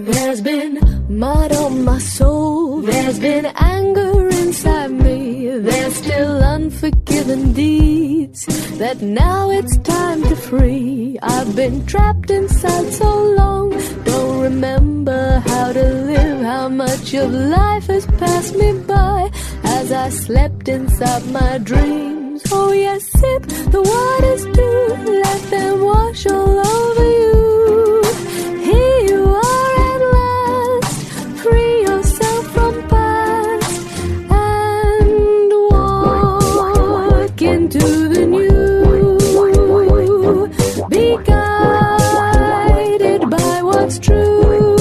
There's been mud on my soul, there's been anger inside me, there's still unforgiven deeds that now it's time to free. I've been trapped inside so long, don't remember how to live, how much of life has passed me by as I slept inside my dreams. Oh yes, sip the waters too, let them wash all over you. Here you are at last, free yourself from past and walk into the new. Be guided by what's true,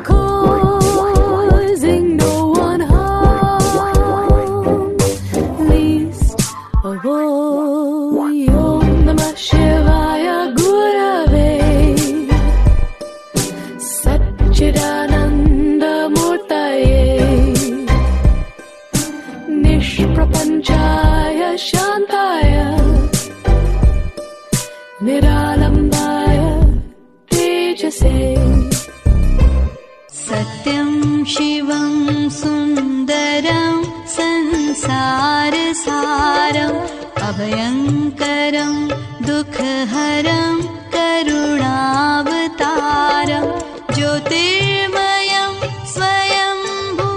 causing no one harm, least of all. Om Namah Shivaya Gurave Sat-Chit-Anand Murtaye Nishprapanchaya Shantaya Niralambaya Tejase. Satyam Shivam Sundaram Sansarasaram Abhayankaram Dukhaharam Karunavataram Jyotirmayam Swayambhu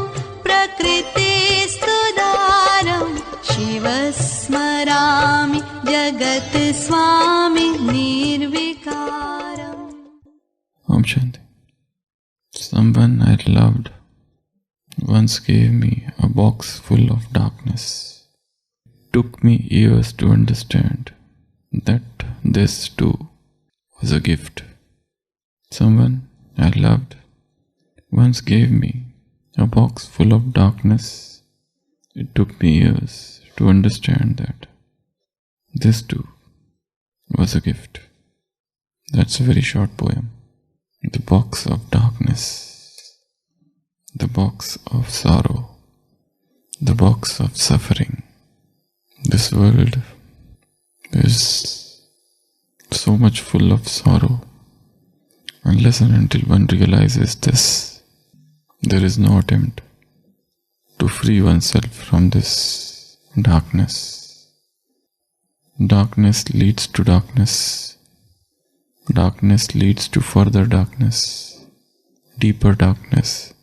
Prakritistudaram Shivasmarami Jagat Swami Nirvikaram. Om Shanti. Someone I loved once gave me a box full of darkness. It took me years to understand that this too was a gift. Someone I loved once gave me a box full of darkness. It took me years to understand that this too was a gift. That's a very short poem. The box of darkness, the box of sorrow, the box of suffering. This world is so much full of sorrow. Unless and until one realizes this, there is no attempt to free oneself from this darkness. Darkness leads to darkness. Darkness leads to further darkness, deeper darkness,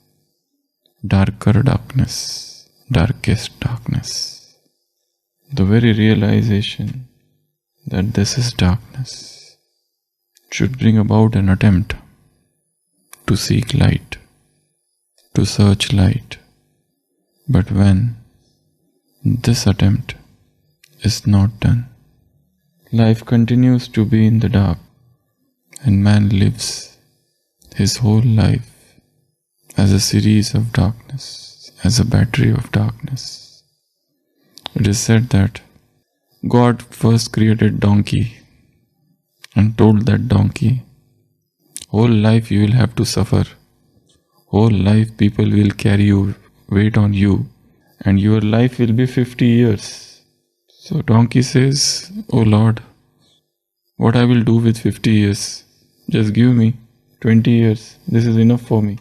darker darkness, darkest darkness. The very realization that this is darkness should bring about an attempt to seek light, to search light. But when this attempt is not done, life continues to be in the dark, and man lives his whole life as a series of darkness, as a battery of darkness. It is said that God first created donkey and told that donkey, whole life you will have to suffer. Whole life people will carry you, weight on you, and your life will be 50 years. So donkey says, oh Lord, what I will do with 50 years? Just give me 20 years. This is enough for me.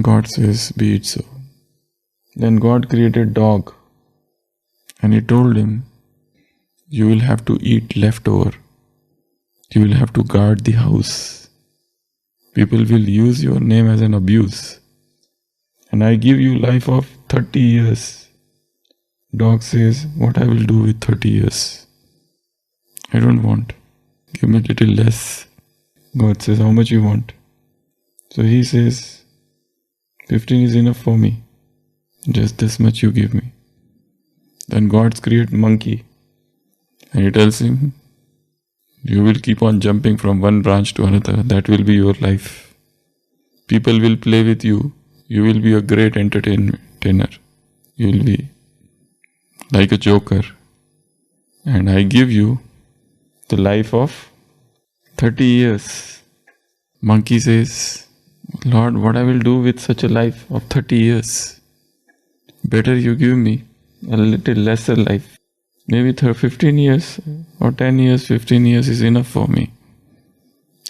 God says, be it so. Then God created dog, and he told him, you will have to eat leftover. You will have to guard the house. People will use your name as an abuse. And I give you life of 30 years. Dog says, what I will do with 30 years? I don't want. Give me a little less. God says, how much you want? So he says, 15 is enough for me. Just this much you give me. Then God creates monkey. And he tells him, you will keep on jumping from one branch to another. That will be your life. People will play with you. You will be a great entertainer. You will be like a joker. And I give you the life of 30 years. Monkey says, Lord, what I will do with such a life of 30 years? Better you give me a little lesser life. Maybe 15 years or 10 years, 15 years is enough for me.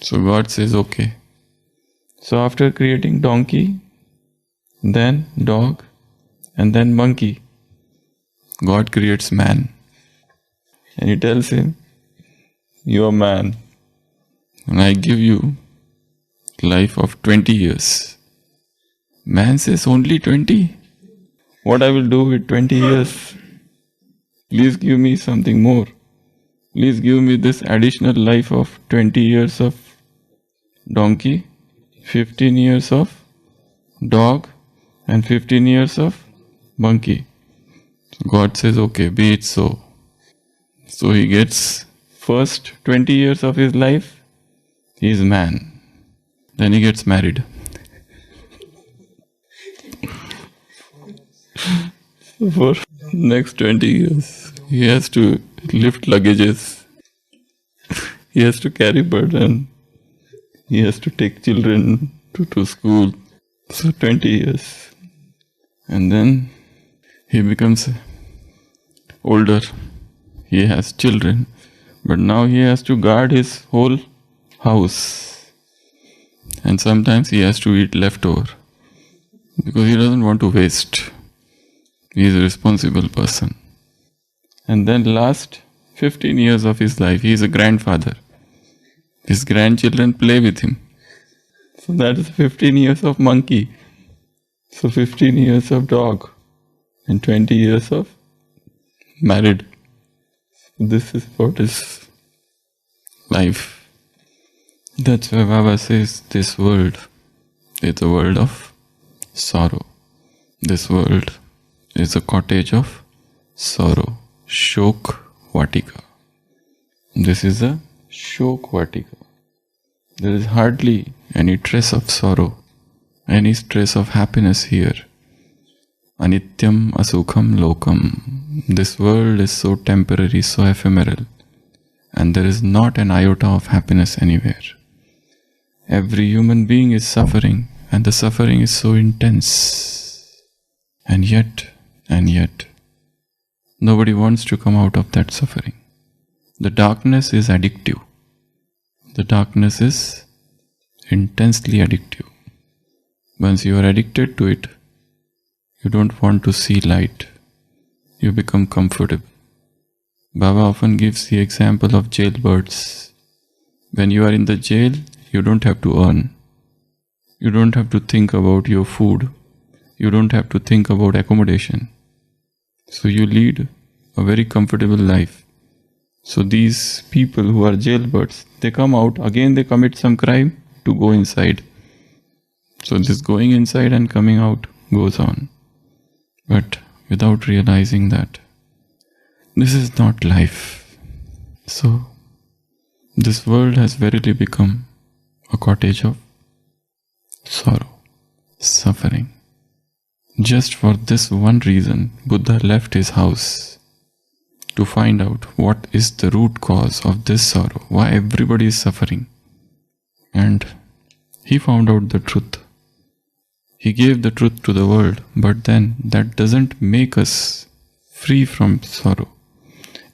So God says, okay. So after creating donkey, then dog, and then monkey, God creates man. And he tells him, you are man, and I give you life of 20 years. Man says, only 20? What I will do with 20 years? Please give me something more. Please give me this additional life of 20 years of donkey, 15 years of dog, and 15 years of monkey. God says, okay, be it so. So he gets first 20 years of his life, he is man. Then he gets married. For next 20 years, he has to lift luggages. He has to carry burden. He has to take children to school. So 20 years. And then he becomes older. He has children. But now he has to guard his whole house. And sometimes he has to eat leftover. Because he doesn't want to waste. He is a responsible person. And then last 15 years of his life, he is a grandfather. His grandchildren play with him. So that is 15 years of monkey. So 15 years of dog. And 20 years of married. So this is what is life. That's why Baba says this world is a world of sorrow. This world is a cottage of sorrow. Shok Vatika. This is a Shok Vatika. There is hardly any trace of sorrow, any trace of happiness here. Anityam asukham lokam. This world is so temporary, so ephemeral, and there is not an iota of happiness anywhere. Every human being is suffering, and the suffering is so intense. And yet, nobody wants to come out of that suffering. The darkness is addictive. The darkness is intensely addictive. Once you are addicted to it, you don't want to see light. You become comfortable. Baba often gives the example of jailbirds. When you are in the jail, you don't have to earn. You don't have to think about your food. You don't have to think about accommodation. So you lead a very comfortable life. So these people who are jailbirds, they come out, again they commit some crime to go inside. So this going inside and coming out goes on. But without realizing that this is not life. So this world has verily become a cottage of sorrow, suffering. Just for this one reason, Buddha left his house to find out what is the root cause of this sorrow, why everybody is suffering. And he found out the truth. He gave the truth to the world, but then that doesn't make us free from sorrow.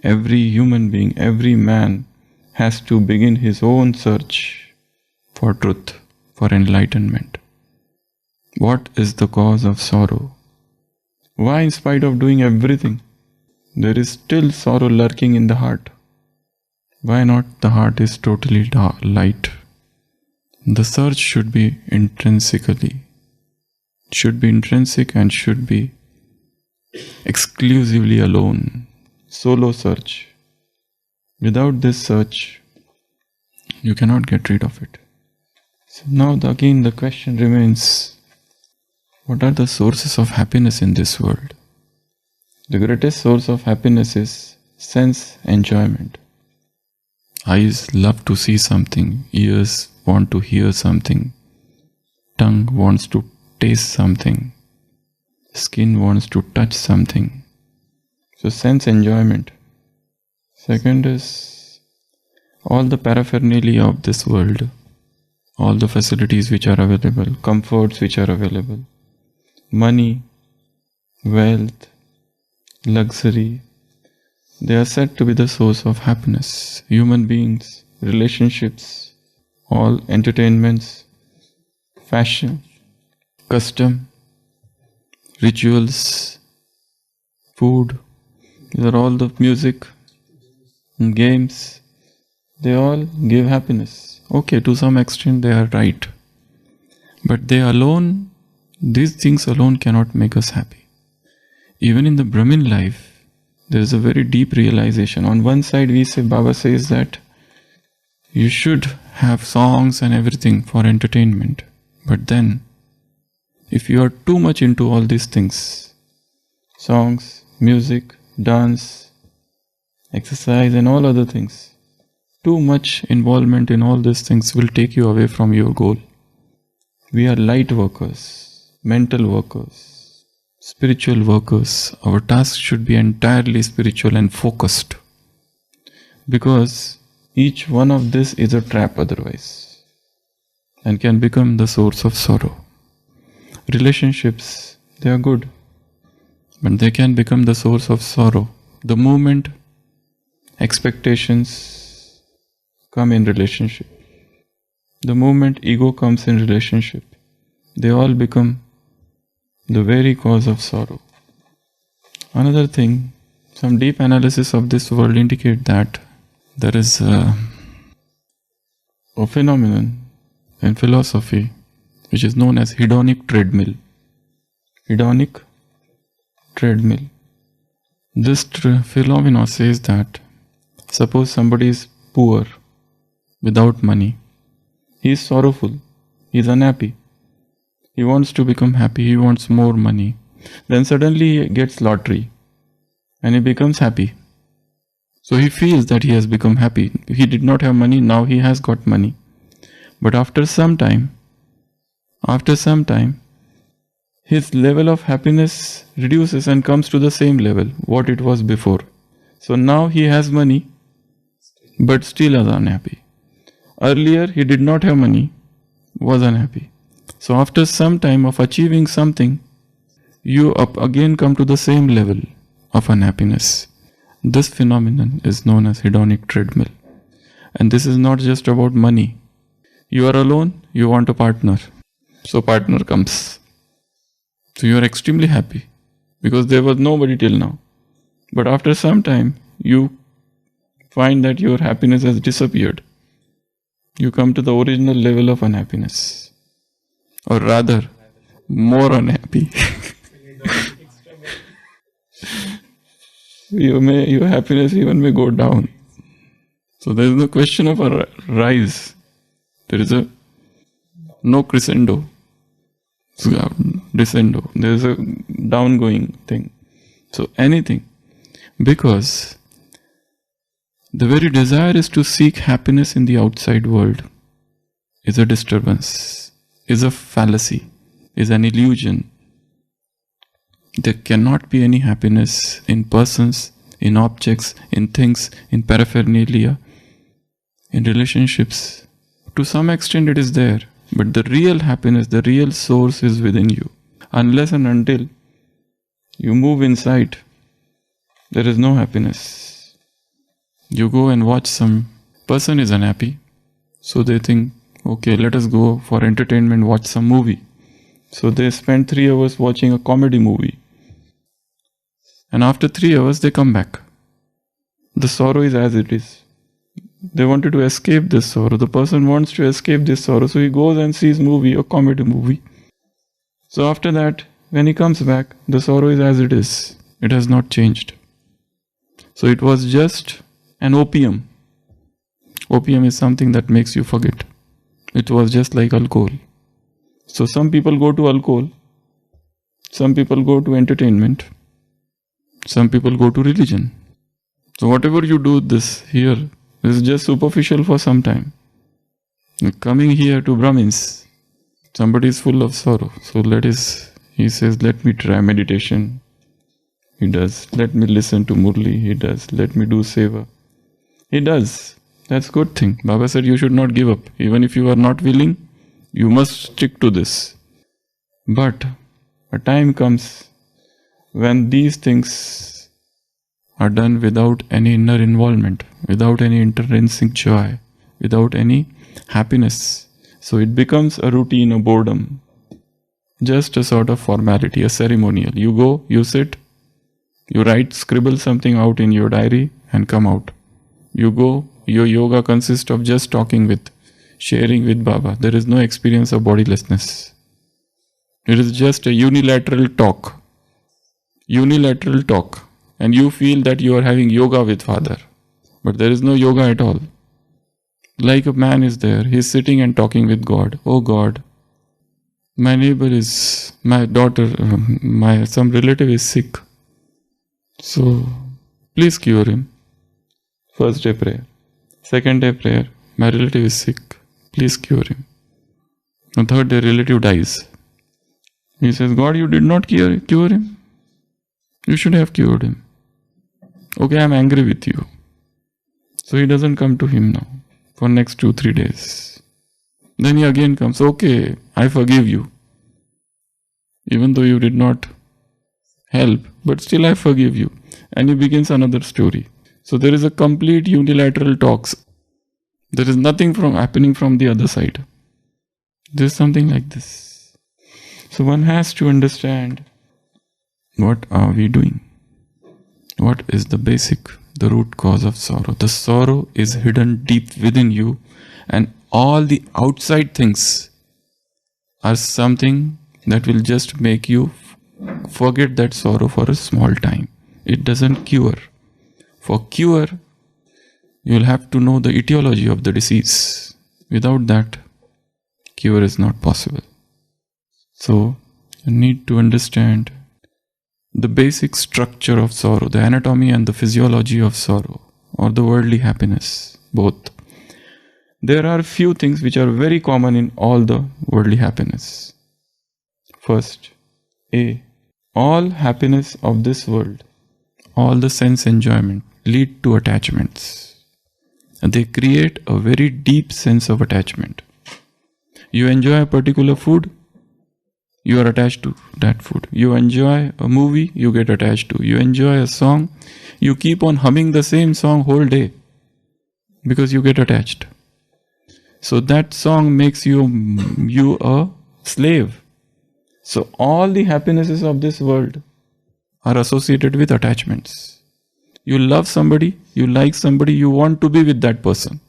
Every human being, every man has to begin his own search for truth, for enlightenment. What is the cause of sorrow? Why, in spite of doing everything, there is still sorrow lurking in the heart? Why not the heart is totally light? The search should be intrinsic and should be exclusively alone, solo search. Without this search, you cannot get rid of it. So now again the question remains, what are the sources of happiness in this world? The greatest source of happiness is sense enjoyment. Eyes love to see something, ears want to hear something, tongue wants to taste something, skin wants to touch something. So sense enjoyment. Second is all the paraphernalia of this world, all the facilities which are available, comforts which are available, money, wealth, luxury, they are said to be the source of happiness. Human beings, relationships, all entertainments, fashion, custom, rituals, food, these are all the music, games, they all give happiness. Okay, to some extent they are right. But these things alone cannot make us happy. Even in the Brahmin life, there is a very deep realization. On one side, Baba says that you should have songs and everything for entertainment. But then, if you are too much into all these things, songs, music, dance, exercise and all other things, too much involvement in all these things will take you away from your goal. We are light workers, mental workers, spiritual workers. Our task should be entirely spiritual and focused. Because each one of this is a trap otherwise and can become the source of sorrow. Relationships, they are good, but they can become the source of sorrow. The moment expectations come in relationship, the moment ego comes in relationship, they all become the very cause of sorrow. Another thing, some deep analysis of this world indicate that there is a phenomenon in philosophy which is known as hedonic treadmill. Hedonic treadmill. This phenomenon says that suppose somebody is poor, without money, he is sorrowful, he is unhappy, he wants to become happy, he wants more money. Then suddenly he gets lottery and he becomes happy. So he feels that he has become happy. He did not have money, now he has got money. But after some time, his level of happiness reduces and comes to the same level what it was before. So now he has money, but still is unhappy. Earlier he did not have money, was unhappy. So after some time of achieving something, you again come to the same level of unhappiness. This phenomenon is known as hedonic treadmill. And this is not just about money. You are alone, you want a partner. So partner comes. So you are extremely happy because there was nobody till now. But after some time, you find that your happiness has disappeared. You come to the original level of unhappiness. Or rather, more unhappy. Your happiness even may go down. So there is no question of a rise. There is no crescendo. Descendo. There is a downgoing thing. So anything. Because the very desire is to seek happiness in the outside world is a disturbance, is a fallacy, is an illusion. There cannot be any happiness in persons, in objects, in things, in paraphernalia, in relationships. To some extent it is there, but the real happiness, the real source is within you. Unless and until you move inside, there is no happiness. You go and watch some person is unhappy, so they think, okay, let us go for entertainment, watch some movie. So they spend 3 hours watching a comedy movie. And after 3 hours, they come back. The sorrow is as it is. They wanted to escape this sorrow. The person wants to escape this sorrow. So he goes and sees movie, a comedy movie. So after that, when he comes back, the sorrow is as it is. It has not changed. So it was just an opium. Opium is something that makes you forget. It was just like alcohol. So some people go to alcohol. Some people go to entertainment. Some people go to religion. So whatever you do this is just superficial for some time. Coming here to Brahmins, somebody is full of sorrow. So he says, let me try meditation. He does. Let me listen to Murli. He does. Let me do seva. He does. That's a good thing. Baba said you should not give up. Even if you are not willing, you must stick to this. But a time comes when these things are done without any inner involvement, without any intrinsic joy, without any happiness. So it becomes a routine, a boredom, just a sort of formality, a ceremonial. You go, you sit, you write, scribble something out in your diary and come out. You go, your yoga consists of just talking with, sharing with Baba. There is no experience of bodilessness. It is just a unilateral talk. Unilateral talk. And you feel that you are having yoga with Father. But there is no yoga at all. Like a man is there, he is sitting and talking with God. Oh God, my neighbor is, my daughter, some relative is sick. So, please cure him. First day prayer. Second day prayer, my relative is sick. Please cure him. The third day, relative dies. He says, God, you did not cure him. You should have cured him. Okay, I am angry with you. So he doesn't come to him now for next 2-3 days. Then he again comes, okay, I forgive you. Even though you did not help, but still I forgive you. And he begins another story. So there is a complete unilateral talks. There is nothing happening from the other side. There is something like this. So one has to understand, what are we doing? What is the root cause of sorrow? The sorrow is hidden deep within you, and all the outside things are something that will just make you forget that sorrow for a small time. It doesn't cure. For cure, you will have to know the etiology of the disease. Without that, cure is not possible. So, you need to understand the basic structure of sorrow, the anatomy and the physiology of sorrow, or the worldly happiness, both. There are few things which are very common in all the worldly happiness. First, all happiness of this world, all the sense enjoyment lead to attachments. And they create a very deep sense of attachment. You enjoy a particular food, you are attached to that food. You enjoy a movie, you get attached to. You enjoy a song, you keep on humming the same song whole day because you get attached. So that song makes you a slave. So all the happinesses of this world are associated with attachments. You love somebody, you like somebody, you want to be with that person.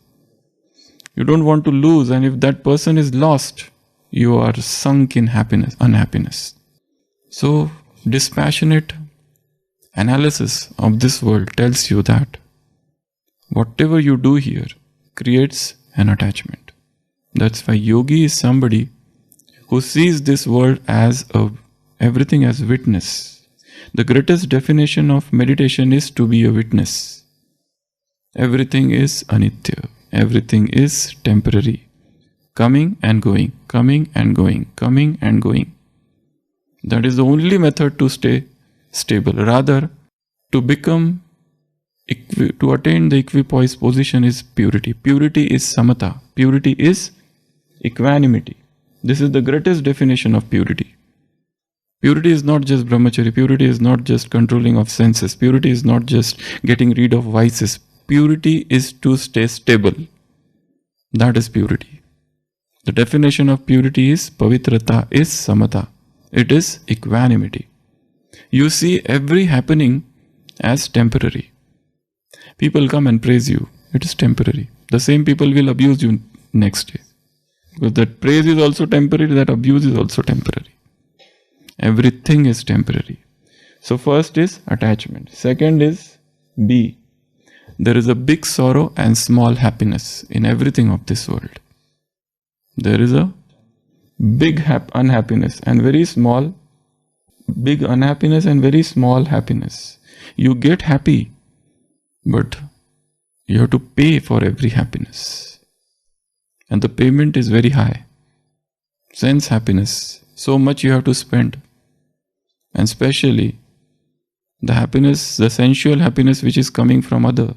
You don't want to lose, and if that person is lost, you are sunk in unhappiness. So, dispassionate analysis of this world tells you that whatever you do here creates an attachment. That's why yogi is somebody who sees this world as everything as witness. The greatest definition of meditation is to be a witness. Everything is anitya. Everything is temporary. Coming and going, coming and going, coming and going. That is the only method to stay stable. Rather, to attain the equipoise position is purity. Purity is samatha. Purity is equanimity. This is the greatest definition of purity. Purity is not just brahmacharya. Purity is not just controlling of senses. Purity is not just getting rid of vices. Purity is to stay stable. That is purity. The definition of purity is pavitrata, is samatha. It is equanimity. You see every happening as temporary. People come and praise you. It is temporary. The same people will abuse you next day. Because that praise is also temporary, that abuse is also temporary. Everything is temporary. So first is attachment. Second is B. There is a big sorrow and small happiness in everything of this world. There is a big unhappiness and very small, big unhappiness and very small happiness. You get happy, but you have to pay for every happiness. And the payment is very high. Sense happiness, so much you have to spend. And especially the happiness, the sensual happiness which is coming from other,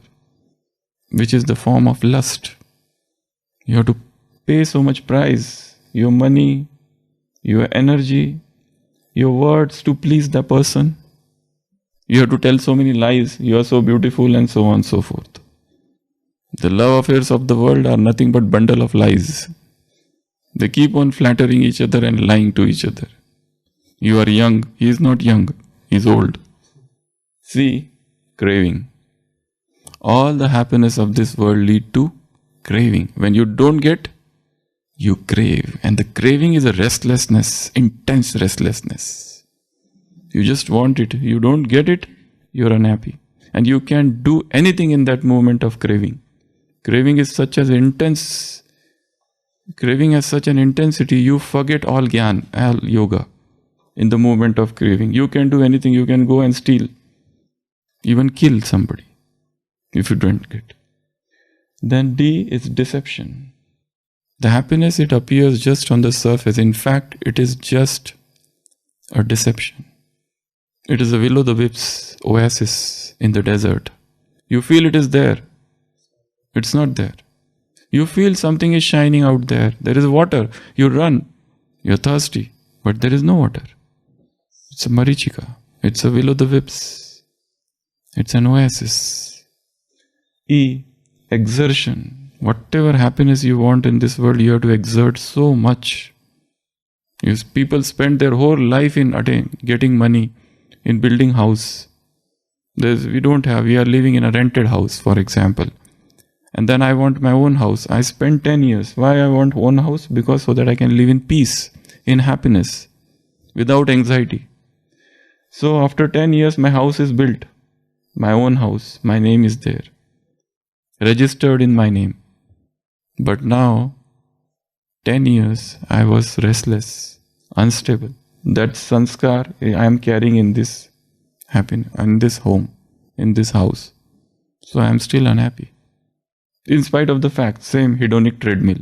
which is the form of lust. You have to pay so much price, your money, your energy, your words to please the person. You have to tell so many lies, you are so beautiful and so on and so forth. The love affairs of the world are nothing but bundle of lies. They keep on flattering each other and lying to each other. You are young. He is not young. He is old. See, craving. All the happiness of this world lead to craving. When you don't get, you crave. And the craving is a restlessness, intense restlessness. You just want it. You don't get it, you're unhappy. And you can't do anything in that moment of craving. Craving is such an intense, craving has such an intensity, you forget all gyan, all yoga in the moment of craving. You can do anything. You can go and steal, even kill somebody if you don't get. Then D is deception. The happiness, it appears just on the surface. In fact, it is just a deception. It is a will-o'-the-wisp oasis in the desert. You feel it is there. It's not there. You feel something is shining out there. There is water. You run. You're thirsty. But there is no water. It's a marichika. It's a will-o'-the-wisp. It's an oasis. E, exertion. Whatever happiness you want in this world, you have to exert so much. People spend their whole life in getting money, in building house. We are living in a rented house, for example. And then I want my own house. I spent 10 years. Why I want own house? Because so that I can live in peace, in happiness, without anxiety. So after 10 years, my house is built. My own house. My name is there. Registered in my name. But now, 10 years, I was restless, unstable. That sanskar I am carrying in this happiness, in this home, in this house. So I am still unhappy. In spite of the fact, same hedonic treadmill.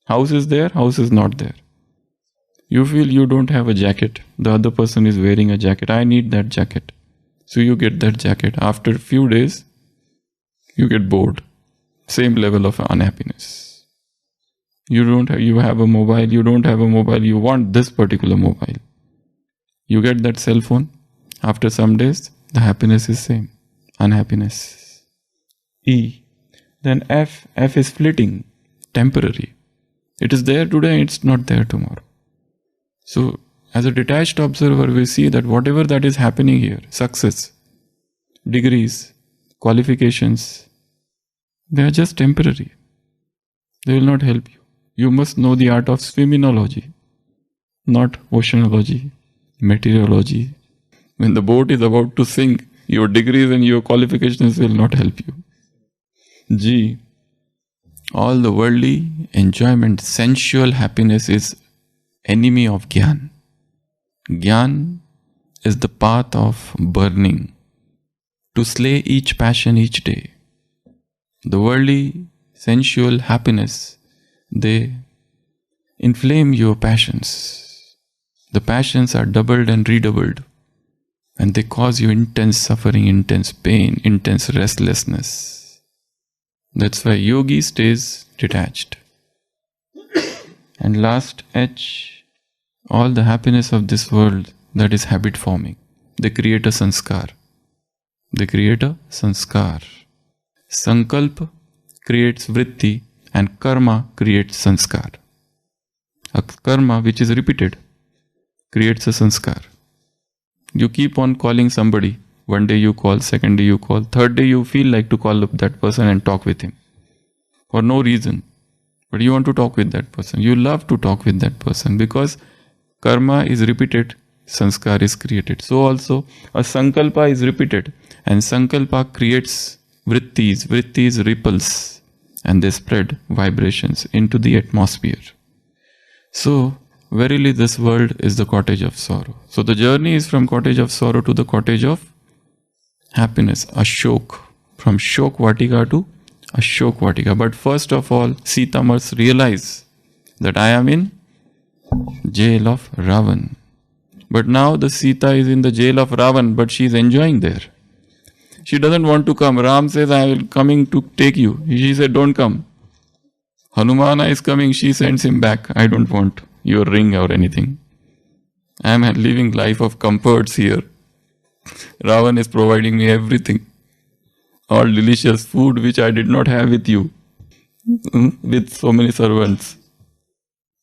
House is there, house is not there. You feel you don't have a jacket. The other person is wearing a jacket. I need that jacket. So you get that jacket. After a few days, you get bored. Same level of unhappiness. You have a mobile, you don't have a mobile, you want this particular mobile. You get that cell phone. After some days, the happiness is same. Unhappiness. E. Then F. F is fleeting, temporary. It is there today, it's not there tomorrow. So, as a detached observer, we see that whatever that is happening here, success, degrees, qualifications, they are just temporary. They will not help you. You must know the art of swiminology, not oceanology, meteorology. When the boat is about to sink, your degrees and your qualifications will not help you. G. All the worldly enjoyment, sensual happiness is enemy of Gyan. Gyan is the path of burning, to slay each passion each day. The worldly, sensual happiness, they inflame your passions. The passions are doubled and redoubled, and they cause you intense suffering, intense pain, intense restlessness. That's why yogi stays detached. And last, H, all the happiness of this world, that is habit forming. They create a sanskar. They create a sanskar. Sankalpa creates vritti and karma creates sanskar. A karma which is repeated creates a sanskar. You keep on calling somebody. One day you call, second day you call, third day you feel like to call up that person and talk with him. For no reason. But you want to talk with that person. You love to talk with that person because karma is repeated, sanskar is created. So also a sankalpa is repeated and sankalpa creates vrittis. Vrittis ripples and they spread vibrations into the atmosphere. So verily this world is the cottage of sorrow. So the journey is from cottage of sorrow to the cottage of happiness, a Shok. From Shok Vatika to a Shok Vatika. But first of all, Sita must realize that I am in jail of Ravan. But now the Sita is in the jail of Ravan, but she is enjoying there. She doesn't want to come. Ram says, I will coming to take you. She said, don't come. Hanumana is coming. She sends him back. I don't want your ring or anything. I am living life of comforts here. Ravan is providing me everything. all delicious food which I did not have with you, with so many servants.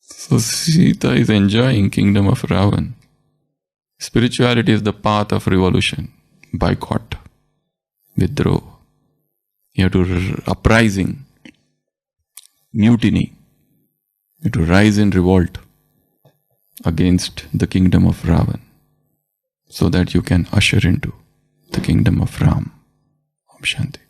So Sita is enjoying kingdom of Ravan. Spirituality is the path of revolution, boycott, withdraw. You have to uprising, mutiny. You have to rise in revolt against the kingdom of Ravan, so that you can usher into the kingdom of Ram. Om Shanti.